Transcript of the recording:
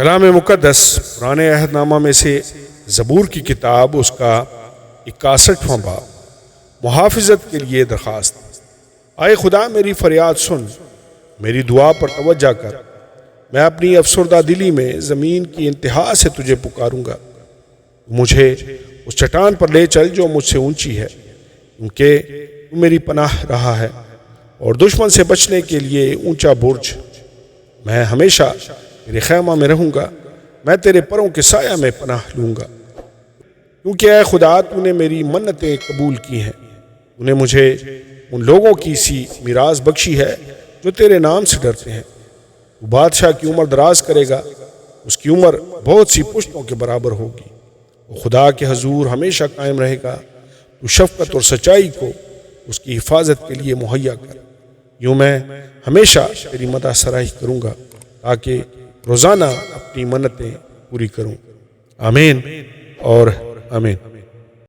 کلام مقدس پرانے عہد نامہ میں سے زبور کی کتاب اس کا 61واں باب، محافظت کے لیے درخواست۔ آئے خدا میری فریاد سن، میری دعا پر توجہ کر۔ میں اپنی افسردہ دلی میں زمین کی انتہا سے تجھے پکاروں گا۔ مجھے اس چٹان پر لے چل جو مجھ سے اونچی ہے، کیونکہ تو میری پناہ رہا ہے اور دشمن سے بچنے کے لیے اونچا برج۔ میں ہمیشہ تیرے خیمہ میں رہوں گا، میں تیرے پروں کے سایہ میں پناہ لوں گا، کیونکہ اے خدا تو نے میری منتیں قبول کی ہیں۔ تو نے مجھے ان لوگوں کی سی میراث بخشی ہے جو تیرے نام سے ڈرتے ہیں۔ تو بادشاہ کی عمر دراز کرے گا، اس کی عمر بہت سی پشتوں کے برابر ہوگی۔ وہ خدا کے حضور ہمیشہ قائم رہے گا۔ تو شفقت اور سچائی کو اس کی حفاظت کے لیے مہیا کر۔ یوں میں ہمیشہ تیری مدح سرائی کروں گا، تاکہ روزانہ اپنی منتیں پوری کروں۔ آمین اور آمین۔